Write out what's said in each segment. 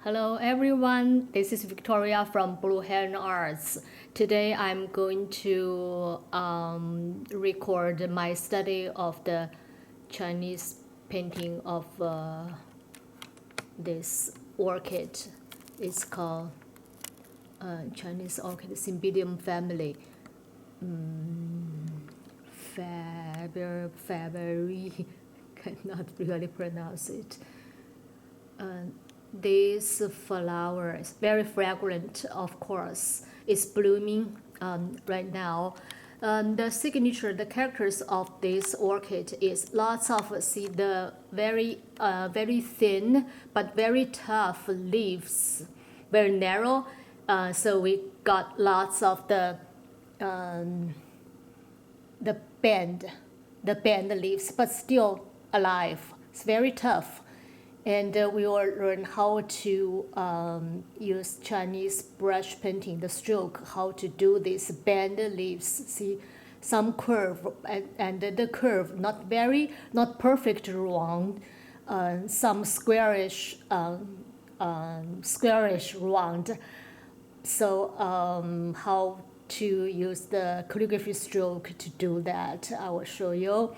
Hello everyone, this is Victoria from Blue Hen Arts. Today I'm going to record my study of the Chinese painting of this orchid. It's called Chinese orchid Cymbidium family. Faberi, cannot really pronounce it. This flower is very fragrant, of course. It's blooming right now. The signature, the characters of this orchid is lots of the very thin but very tough leaves, very narrow. So we got lots of the bend leaves, but still alive. It's very tough. And we will learn how to use Chinese brush painting, the stroke, how to do this bend leaves. See, some curve and the curve not perfect round, some squarish round. So how to use the calligraphy stroke to do that, I will show you.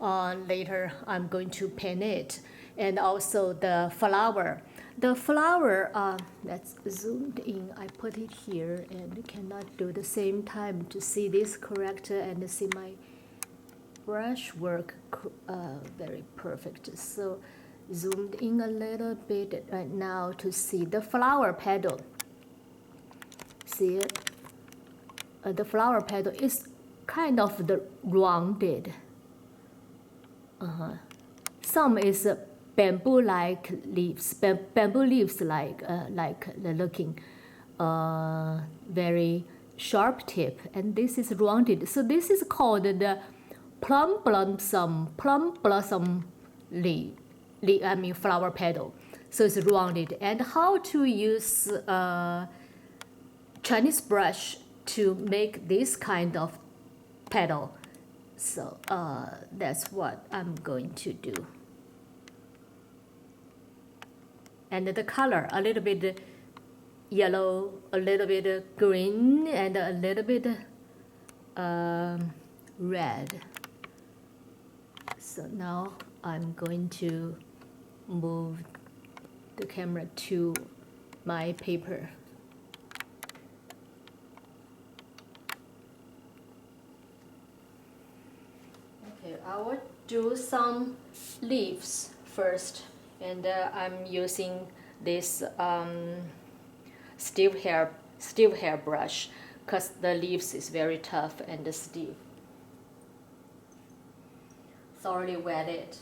Later I'm going to paint it. And also the flower. The flower, that's zoomed in. I put it here and cannot do the same time to see this correct and see my brush work very perfect. So zoomed in a little bit right now to see the flower petal. See it? The flower petal is kind of the rounded. Some is bamboo-like leaves, bamboo leaves like looking very sharp tip, and this is rounded. So this is called the plum blossom flower petal. So it's rounded. And how to use Chinese brush to make this kind of petal. So that's what I'm going to do. And the color, a little bit yellow, a little bit green, and a little bit red. So now I'm going to move the camera to my paper. Okay, I will do some leaves first. And I'm using this stiff hair brush because the leaves is very tough and stiff. Thoroughly wet it.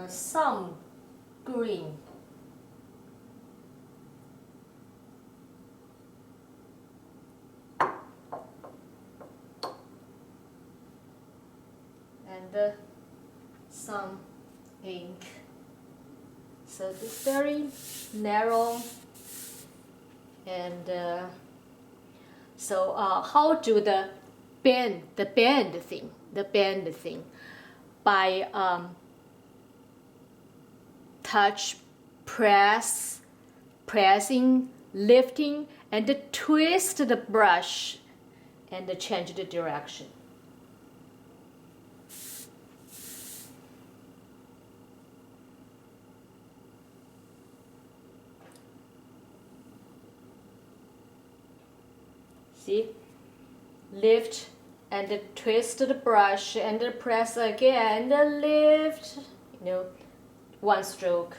Some green. And some ink. So it's very narrow. And so how do the bend thing by touch, pressing, lifting, and twist the brush and change the direction. See, lift and twist the brush and press again and lift, one stroke.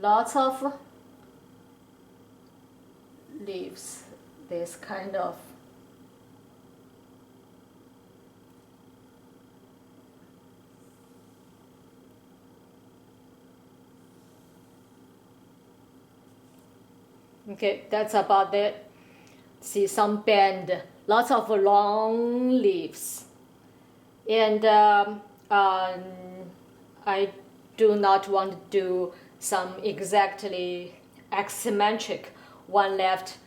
lots of leaves, this kind of okay, that's about it. See some bend, lots of long leaves, and I do not want to do some exactly asymmetric, one left,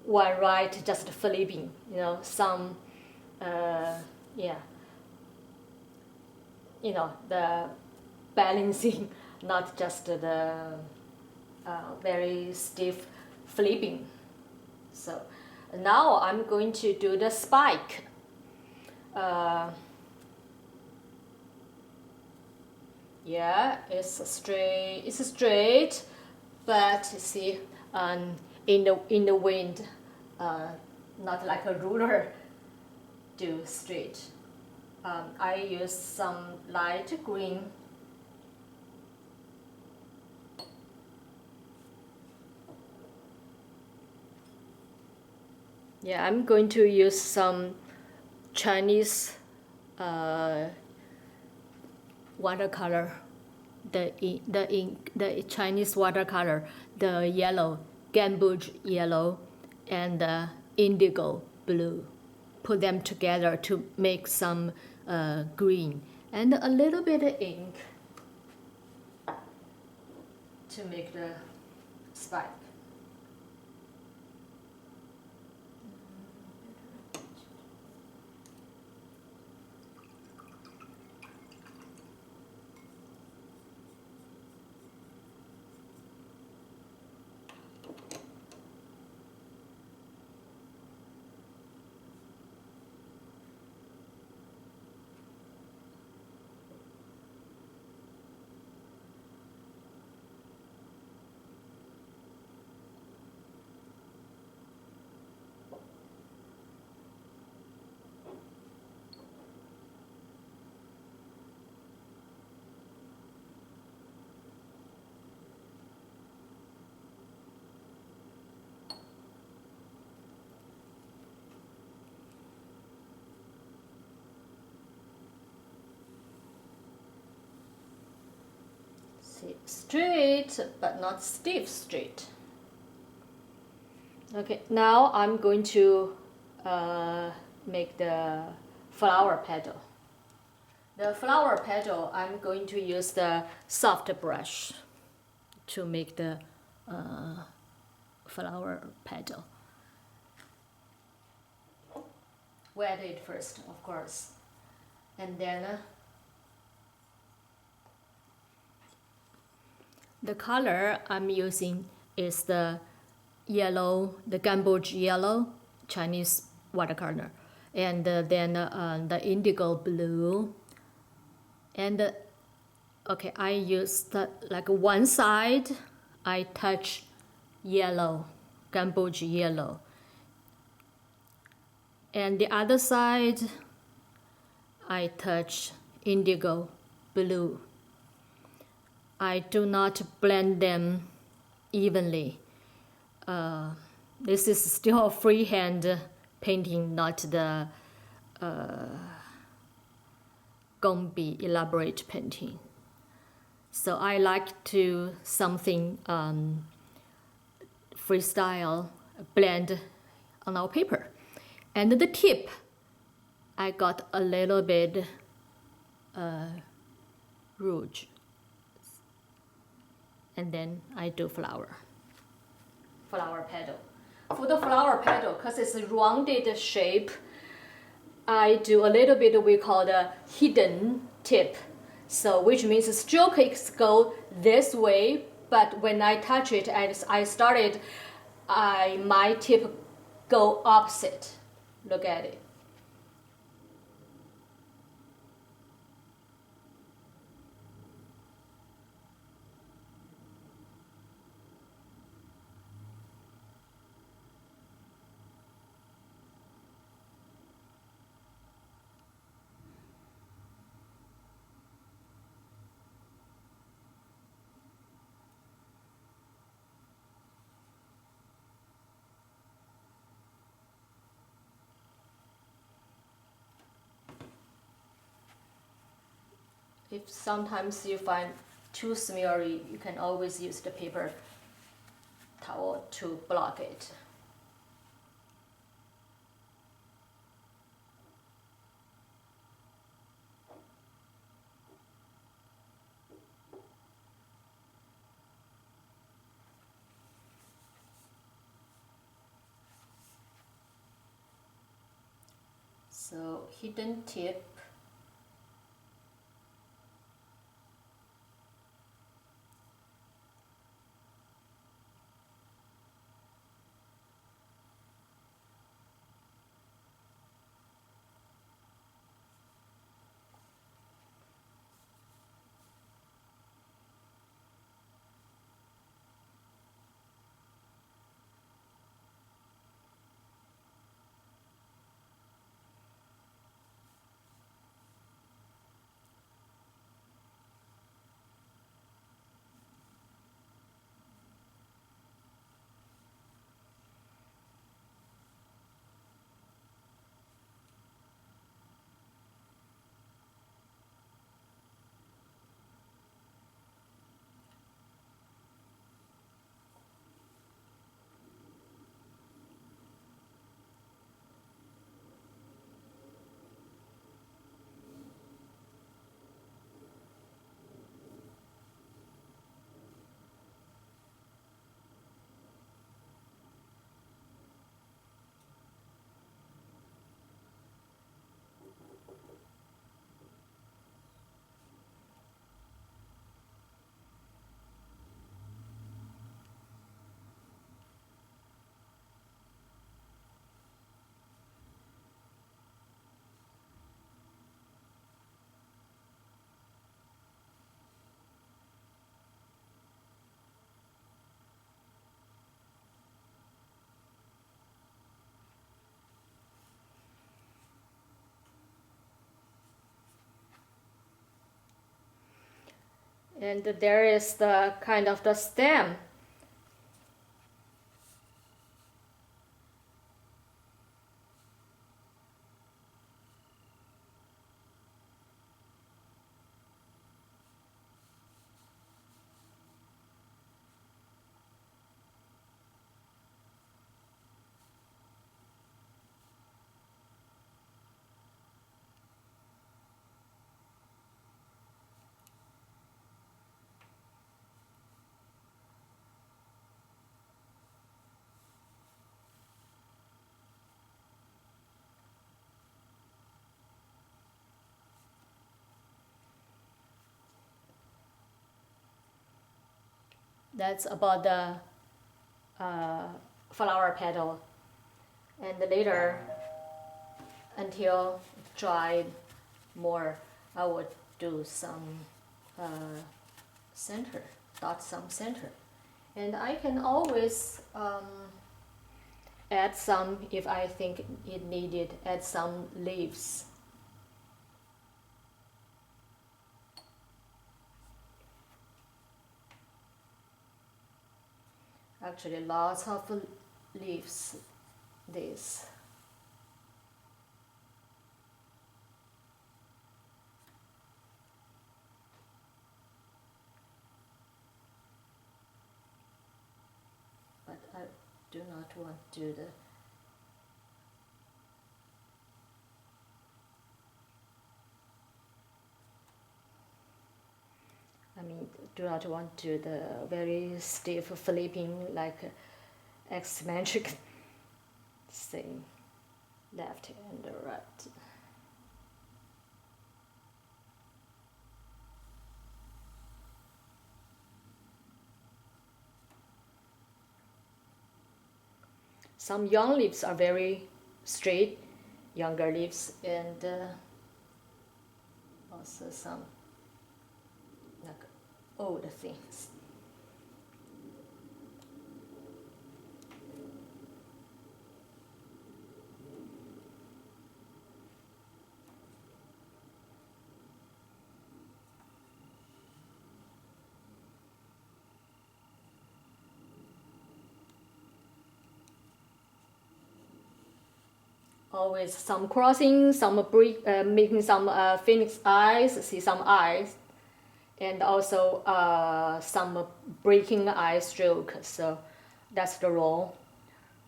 one right, just flipping, you know, some, yeah, you know, the balancing, not just the very stiff flipping. So now I'm going to do the spike. Yeah, it's straight, but you see, in the wind, not like a ruler, do straight. I use some light green. Yeah, I'm going to use some Chinese watercolor, the Chinese watercolor, the yellow, gamboge yellow, and the indigo blue. Put them together to make some green and a little bit of ink to make the spike. Straight, but not stiff straight. Okay, now I'm going to make the flower petal. The flower petal, I'm going to use the soft brush to make the flower petal. Wet it first, of course, and then the color I'm using is the yellow, the gamboge yellow, Chinese watercolor, and then the indigo blue. And okay, I use the, like one side, I touch yellow, gamboge yellow, and the other side, I touch indigo blue. I do not blend them evenly. This is still freehand painting, not the Gombi elaborate painting. So I like to something freestyle, blend on our paper. And the tip, I got a little bit rouge. And then I do flower petal. For the flower petal, because it's a rounded shape, I do a little bit we call the hidden tip. So which means the strokes go this way, but when I touch it as I started, my tip go opposite. Look at it. If sometimes you find too smeary, you can always use the paper towel to block it. So hidden tip. And there is the kind of the stem. That's about the flower petal. And later, until dried more, I would do some center, dot some center. And I can always add some, if I think it needed, add some leaves. Actually, lots of leaves, this. But I do not want to do the do not want to do the very stiff flipping like eccentric thing, left and right. Some young leaves are very straight, younger leaves, and also some like old things. Always some crossing, some making some phoenix eyes, see some eyes. and also some breaking eye stroke. So that's the rule.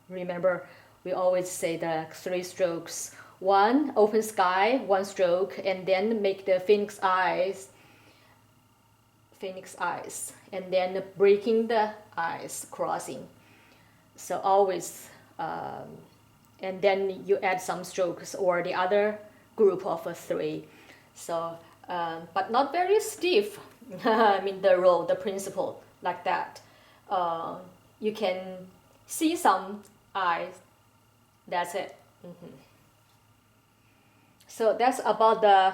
Remember, we always say the 3 strokes. 1, open sky, 1 stroke, and then make the phoenix eyes, and then breaking the eyes, crossing. So always, and then you add some strokes or the other group of 3. So, but not very stiff. I mean the principle like that. You can see some eyes. That's it. So that's about the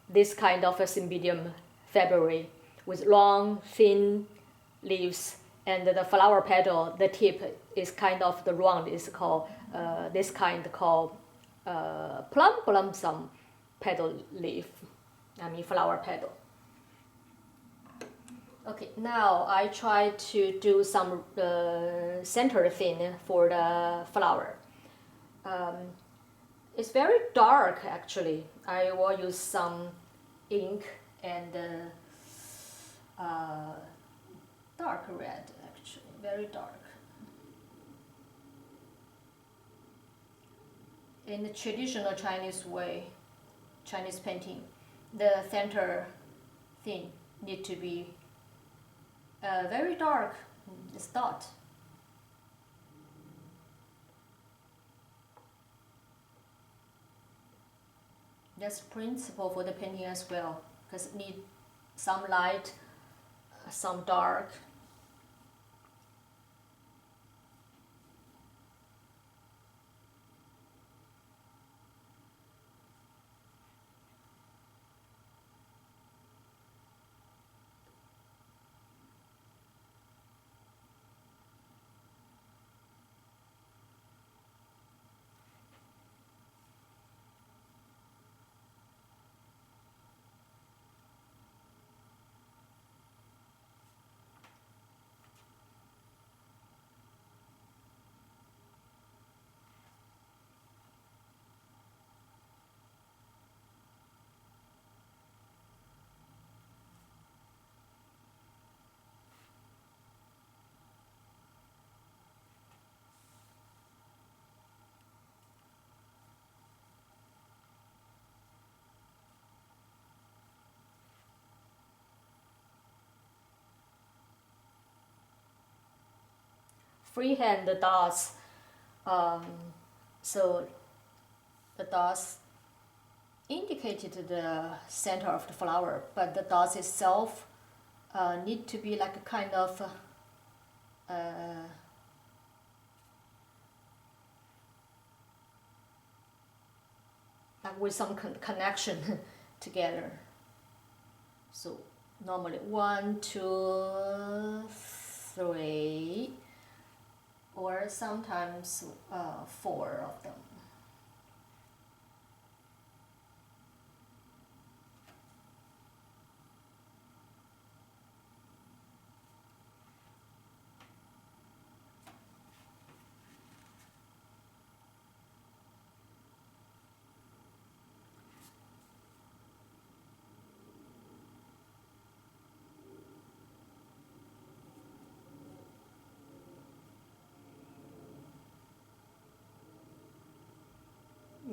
this kind of a Cymbidium Faberi with long, thin leaves, and the flower petal. The tip is kind of the round. Is called this kind called plum blossom petal leaf. I mean flower petal. Okay, now I try to do some center thin for the flower. It's very dark actually. I will use some ink and dark red actually, very dark. In the traditional Chinese way, Chinese painting, the center thin need to be very dark, this dot. That's principle for the painting as well, because it need some light, some dark. Freehand the dots, so the dots indicated the center of the flower, but the dots itself need to be like a kind of like with some connection together. So normally 1, 2, 3, or sometimes 4 of them.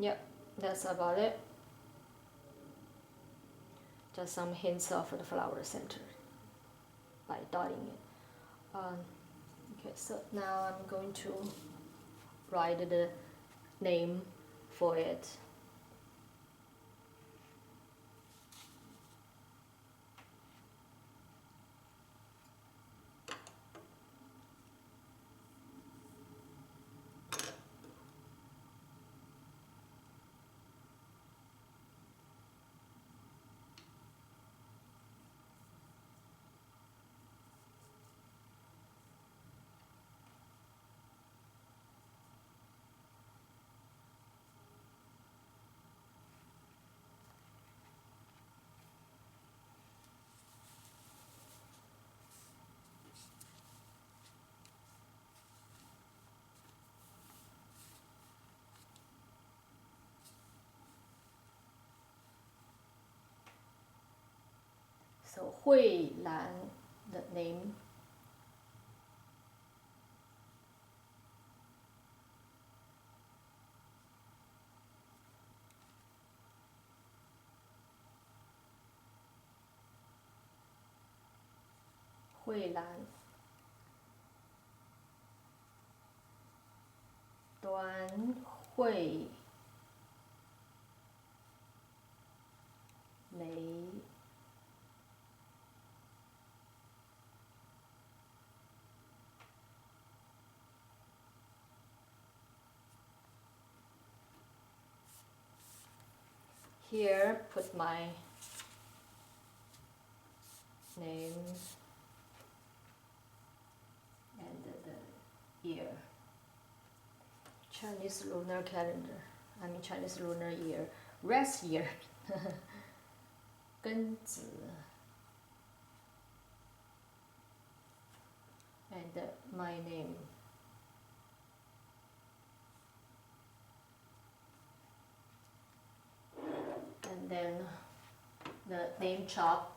Yep, that's about it. Just some hints of the flower center by dotting it. Okay, so now I'm going to write the name for it. Hui Lan, the name. Hui Lan. Duanhuimei. Here, put my name and the year. Chinese lunar calendar. I mean Chinese lunar year. Rest year. 庚子 and my name. And then the name chop.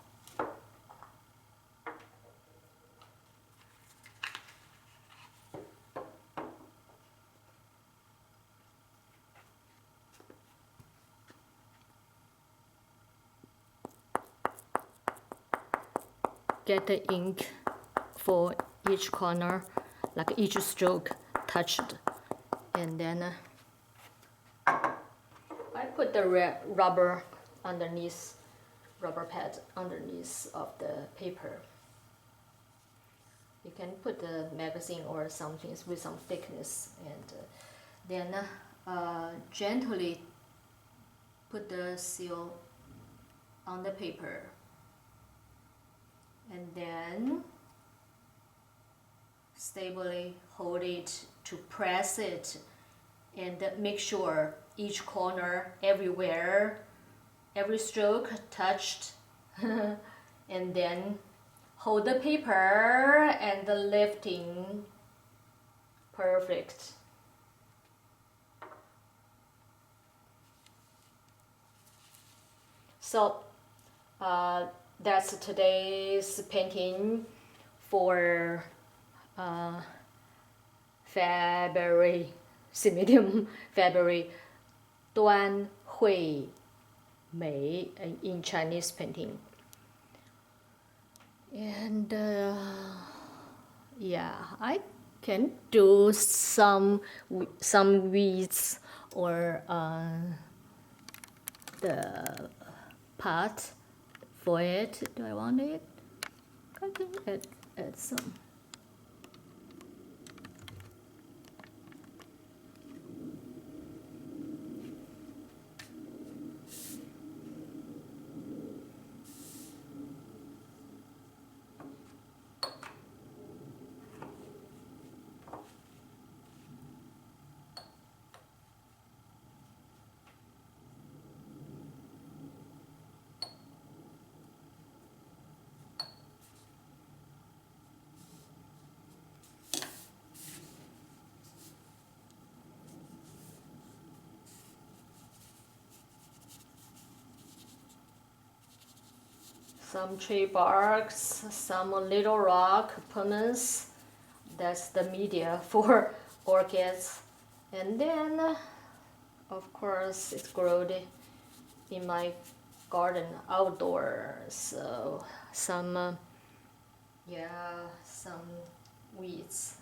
Get the ink for each corner, like each stroke touched, and then I put the rubber underneath, rubber pad underneath of the paper. You can put the magazine or something with some thickness, and then gently put the seal on the paper. And then stably hold it to press it, and make sure each corner, everywhere, every stroke touched. And then hold the paper and the lifting. Perfect. So that's today's painting for Faberi, Cymbidium Faberi, Duanhuimei in Chinese painting. And yeah, I can do some weeds or the part for it. Do I want it? I can add some. Some tree barks, some little rock, pumice. That's the media for orchids. And then, of course, it's grown in my garden outdoors. So some, some weeds.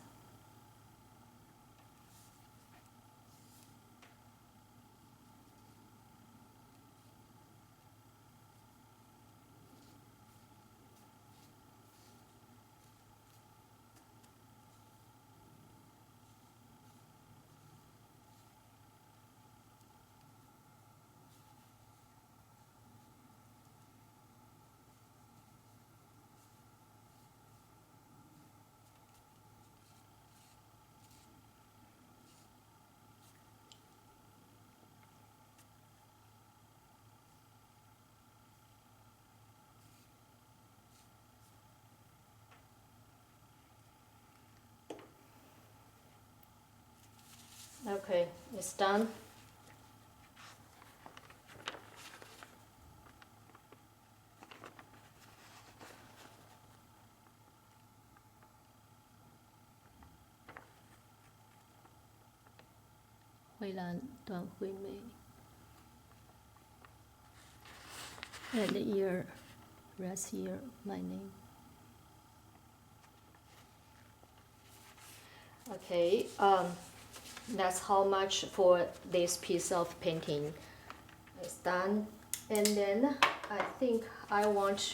Okay, it's done. Huilan Duanhuimei. And the year, rest year, my name. Okay, that's how much for this piece of painting. It's done. And then I think I want